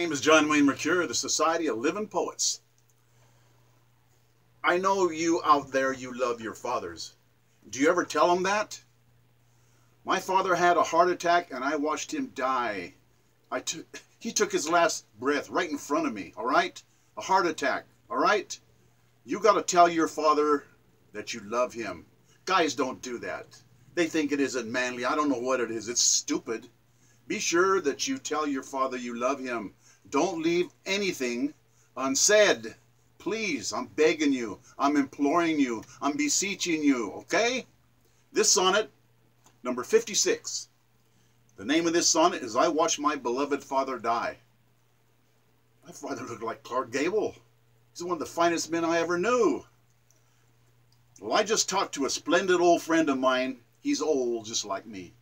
name is John Wayne Mercure, the Society of Living Poets. I know you out there, you love your fathers. Do you ever tell them that? My father had a heart attack and I watched him die. He took his last breath right in front of me, all right? A heart attack, all right? You got to tell your father that you love him. Guys don't do that. They think it isn't manly. I don't know what it is. It's stupid. Be sure that you tell your father you love him. Don't leave anything unsaid. Please, I'm begging you. I'm imploring you. I'm beseeching you, okay? This sonnet, number 56. The name of this sonnet is I Watched My Beloved Father Die. My father looked like Clark Gable. He's one of the finest men I ever knew. Well, I just talked to a splendid old friend of mine. He's old, just like me.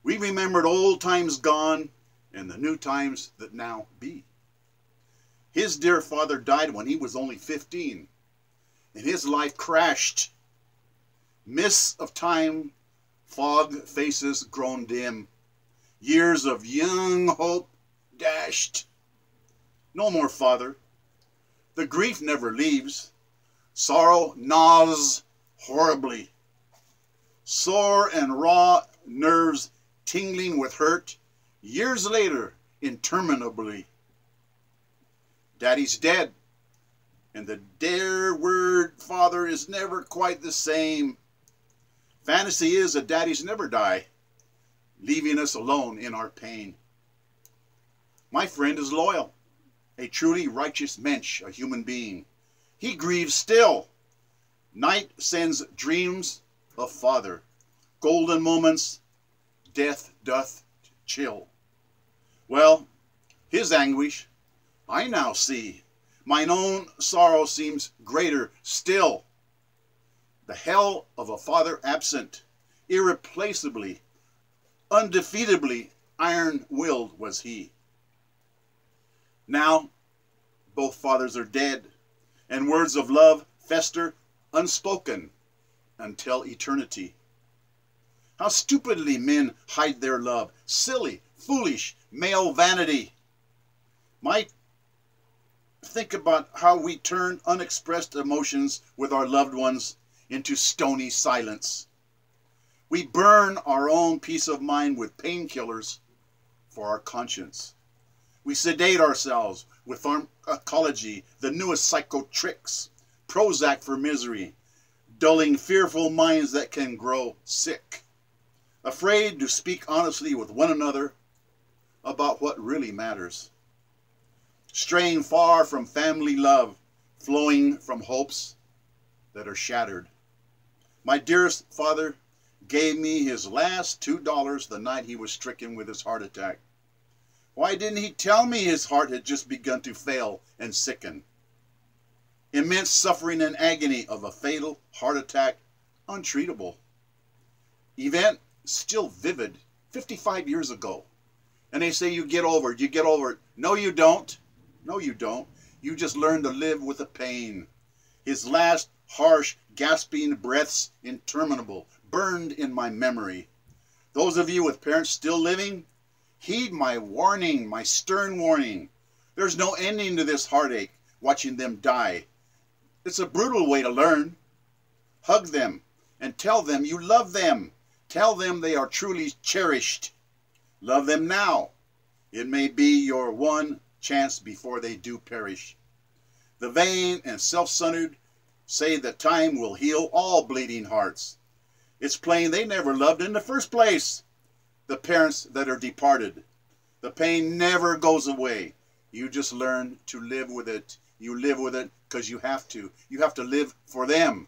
We remembered old times gone and the new times that now be. His dear father died when he was only 15, and his life crashed. Mists of time, fog faces grown dim, years of young hope dashed. No more father. The grief never leaves. Sorrow gnaws horribly. Sore and raw nerves tingling with hurt, years later, interminably. Daddy's dead, and the dear word father is never quite the same. Fantasy is that daddies never die, leaving us alone in our pain. My friend is loyal, a truly righteous mensch, a human being. He grieves still. Night sends dreams of father. Golden moments, death doth chill. Well, his anguish I now see. Mine own sorrow seems greater still. The hell of a father absent, irreplaceably, undefeatably iron-willed was he. Now, both fathers are dead, and words of love fester unspoken until eternity. How stupidly men hide their love, silly, foolish, male vanity. Think about how we turn unexpressed emotions with our loved ones into stony silence. We burn our own peace of mind with painkillers for our conscience. We sedate ourselves with pharmacology, the newest psycho tricks, Prozac for misery, dulling fearful minds that can grow sick, afraid to speak honestly with one another about what really matters. Straying far from family love, flowing from hopes that are shattered. My dearest father gave me his last $2 the night he was stricken with his heart attack. Why didn't he tell me his heart had just begun to fail and sicken? Immense suffering and agony of a fatal heart attack, untreatable. Event still vivid, 55 years ago. And they say you get over it, you get over it. No, you don't. No, you don't. You just learn to live with the pain. His last harsh, gasping breaths, interminable, burned in my memory. Those of you with parents still living, heed my warning, my stern warning. There's no ending to this heartache, watching them die. It's a brutal way to learn. Hug them and tell them you love them. Tell them they are truly cherished. Love them now. It may be your one chance before they do perish. The vain and self-centered say that time will heal all bleeding hearts. It's plain they never loved in the first place, the parents that are departed. The pain never goes away. You just learn to live with it. You live with it because you have to. You have to live for them.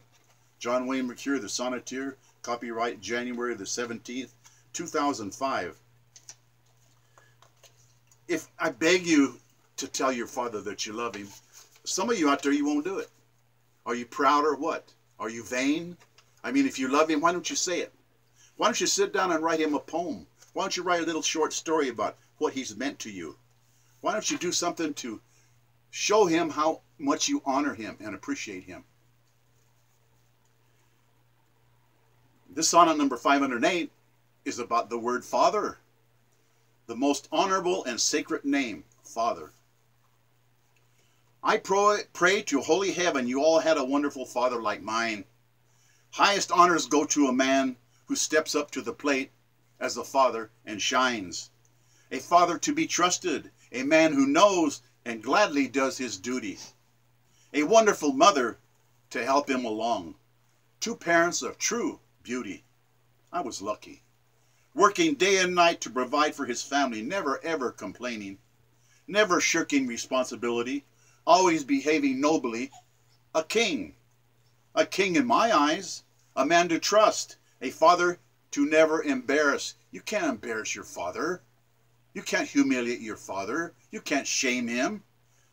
John Wayne Mercure, the Sonneteer, copyright January the 17th, 2005. If I beg you to tell your father that you love him, some of you out there, you won't do it. Are you proud or what? Are you vain? I mean, if you love him, why don't you say it? Why don't you sit down and write him a poem? Why don't you write a little short story about what he's meant to you? Why don't you do something to show him how much you honor him and appreciate him? This sonnet number 508 is about the word Father, the most honorable and sacred name. Father. I pray to holy heaven you all had a wonderful father like mine. Highest honors go to a man who steps up to the plate as a father and shines. A father to be trusted, a man who knows and gladly does his duty. A wonderful mother to help him along. Two parents of true beauty. I was lucky. Working day and night to provide for his family, never ever complaining. Never shirking responsibility, always behaving nobly. A king. A king in my eyes. A man to trust. A father to never embarrass. You can't embarrass your father. You can't humiliate your father. You can't shame him.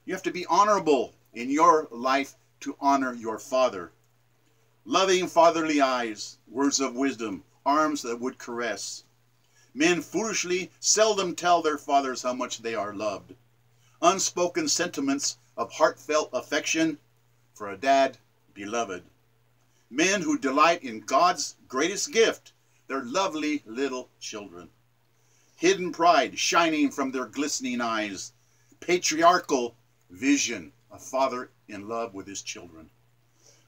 You have to be honorable in your life to honor your father. Loving fatherly eyes, words of wisdom, arms that would caress. Men foolishly seldom tell their fathers how much they are loved. Unspoken sentiments of heartfelt affection for a dad beloved. Men who delight in God's greatest gift, their lovely little children. Hidden pride shining from their glistening eyes. Patriarchal vision, a father in love with his children.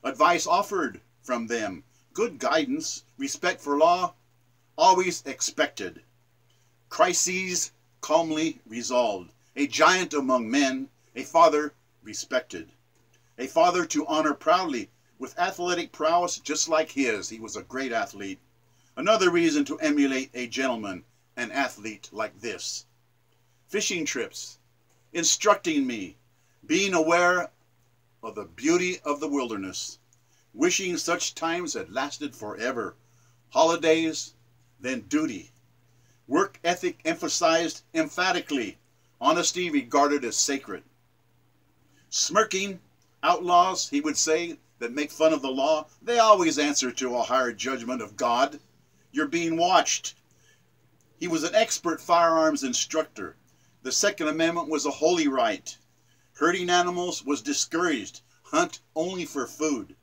Advice offered from them, good guidance, respect for law, always expected. Crises calmly resolved. A giant among men, a father respected. A father to honor proudly with athletic prowess just like his. He was a great athlete. Another reason to emulate a gentleman, an athlete like this. Fishing trips, instructing me, being aware of the beauty of the wilderness, wishing such times had lasted forever. Holidays, then duty. Work ethic emphasized emphatically. Honesty regarded as sacred. Smirking outlaws, he would say, that make fun of the law, they always answer to a higher judgment of God. You're being watched. He was an expert firearms instructor. The Second Amendment was a holy right. Hurting animals was discouraged. Hunt only for food.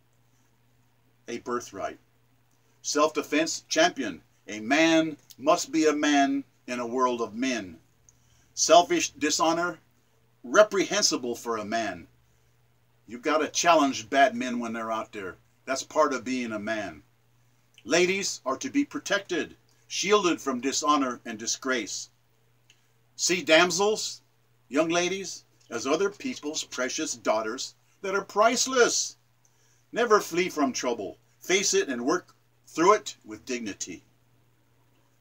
A birthright. Self-defense champion. A man must be a man in a world of men. Selfish dishonor, reprehensible for a man. You've got to challenge bad men when they're out there. That's part of being a man. Ladies are to be protected, shielded from dishonor and disgrace. See damsels, young ladies, as other people's precious daughters that are priceless. Never flee from trouble. Face it and work through it with dignity.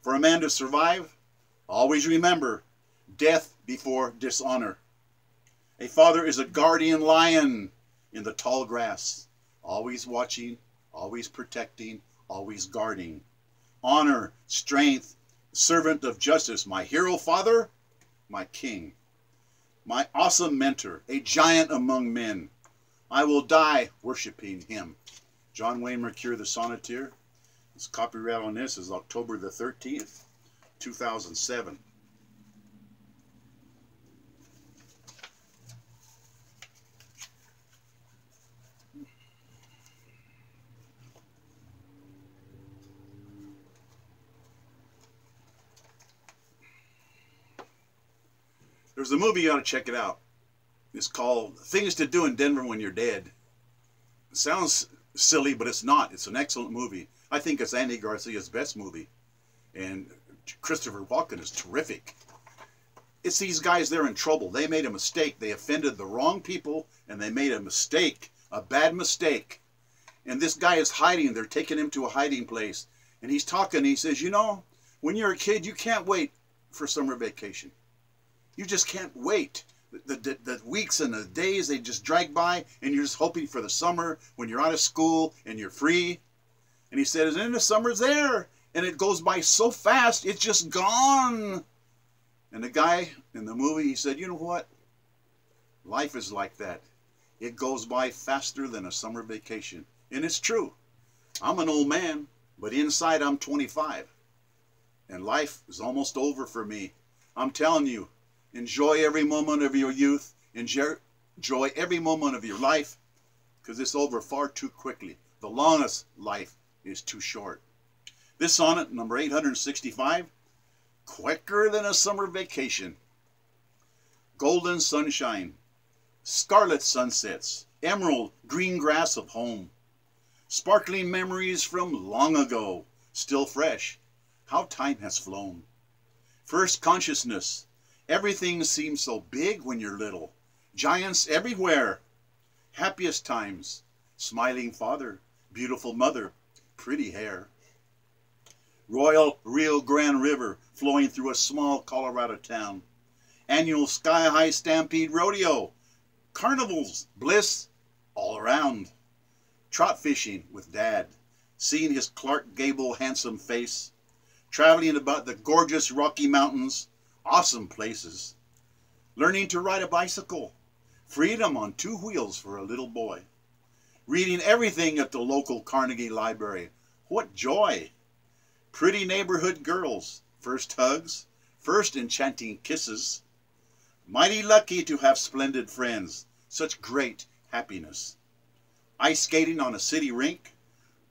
For a man to survive, always remember, death before dishonor. A father is a guardian lion in the tall grass, always watching, always protecting, always guarding. Honor, strength, servant of justice, my hero father, my king. My awesome mentor, a giant among men. I will die worshiping him. John Wayne Mercure, the Sonneteer. His copyright on this is October the 13th, 2007. There's a movie, you ought to check it out. It's called Things to Do in Denver When You're Dead. It sounds silly, but it's not. It's an excellent movie. I think it's Andy Garcia's best movie. And Christopher Walken is terrific. It's these guys, they're in trouble. They made a mistake. They offended the wrong people, and they made a mistake, a bad mistake. And this guy is hiding. They're taking him to a hiding place. And he's talking. He says, you know, when you're a kid, you can't wait for summer vacation. You just can't wait. The weeks and the days, they just drag by, and you're just hoping for the summer when you're out of school and you're free. And he says, and then the summer's there, and it goes by so fast, it's just gone. And the guy in the movie, he said, you know what? Life is like that. It goes by faster than a summer vacation. And it's true. I'm an old man, but inside I'm 25. And life is almost over for me. I'm telling you, enjoy every moment of your youth. Enjoy every moment of your life, because it's over far too quickly. The longest life is too short. This sonnet, number 865, quicker than a summer vacation. golden sunshine, scarlet sunsets, emerald green grass of home, sparkling memories from long ago, still fresh, how time has flown. First consciousness, everything seems so big when you're little, giants everywhere. Happiest times, smiling father, beautiful mother, pretty hair. Royal Rio Grande River flowing through a small Colorado town. Annual sky-high stampede rodeo. Carnivals, bliss all around. Trout fishing with Dad, seeing his Clark Gable handsome face. Traveling about the gorgeous Rocky Mountains, awesome places. Learning to ride a bicycle. Freedom on 2 wheels for a little boy. Reading everything at the local Carnegie Library. What joy! Pretty neighborhood girls, first hugs, first enchanting kisses. Mighty lucky to have splendid friends, such great happiness. Ice skating on a city rink,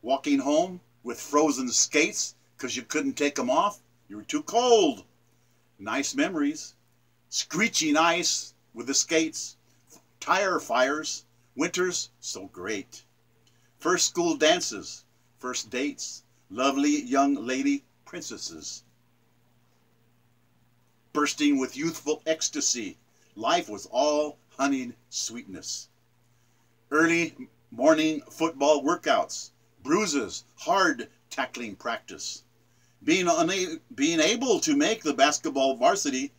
walking home with frozen skates because you couldn't take them off, you were too cold. Nice memories. Screeching ice with the skates, tire fires, winters so great. First school dances, first dates, lovely young lady princesses. Bursting with youthful ecstasy, life was all honeyed sweetness. Early morning football workouts, bruises, hard tackling practice. Being able to make the basketball varsity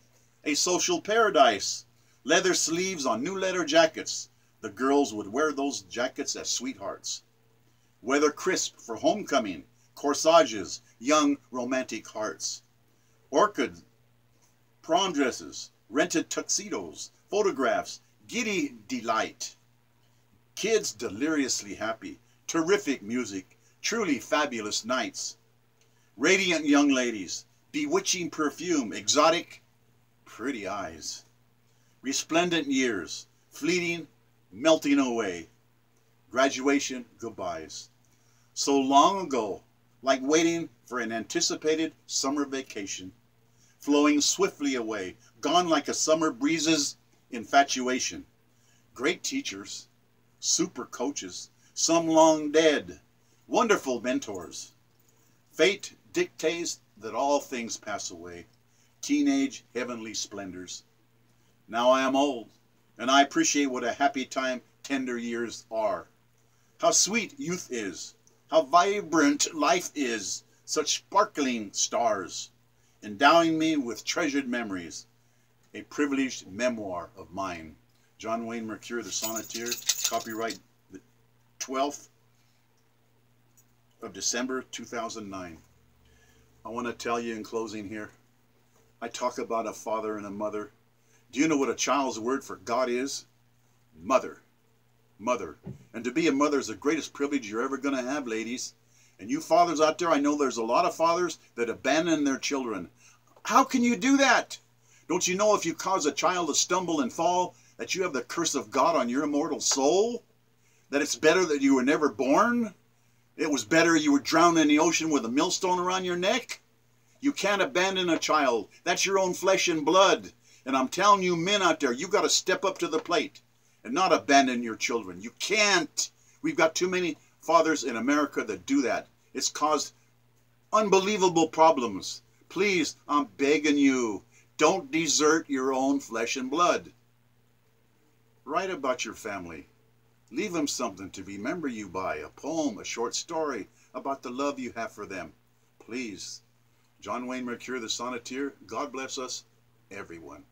a social paradise. Leather sleeves on new leather jackets. The girls would wear those jackets as sweethearts. Weather crisp for homecoming. Corsages, young romantic hearts. Orchid, prom dresses, rented tuxedos, photographs, giddy delight. Kids deliriously happy, terrific music, truly fabulous nights. Radiant young ladies, bewitching perfume, exotic, pretty eyes. Resplendent years, fleeting, melting away. Graduation, goodbyes. So long ago, like waiting for an anticipated summer vacation, flowing swiftly away, gone like a summer breeze's infatuation. Great teachers, super coaches, some long dead, wonderful mentors. Fate dictates that all things pass away, teenage heavenly splendors. Now I am old, and I appreciate what a happy time tender years are. How sweet youth is, how vibrant life is, such sparkling stars, endowing me with treasured memories, a privileged memoir of mine. John Wayne Mercure, the Sonneteer, copyright the 12th of December 2009. I want to tell you in closing here, I talk about a father and a mother. Do you know what a child's word for God is? Mother. Mother. And to be a mother is the greatest privilege you're ever going to have, ladies. And you fathers out there, I know there's a lot of fathers that abandon their children. How can you do that? Don't you know if you cause a child to stumble and fall, that you have the curse of God on your immortal soul? That it's better that you were never born? It was better you were drowned in the ocean with a millstone around your neck? You can't abandon a child. That's your own flesh and blood. And I'm telling you men out there, you got to step up to the plate and not abandon your children. You can't. We've got too many fathers in America that do that. It's caused unbelievable problems. Please, I'm begging you, don't desert your own flesh and blood. Write about your family. Leave them something to remember you by, a poem, a short story about the love you have for them. Please. John Wayne Mercure, the Sonneteer, God bless us, everyone.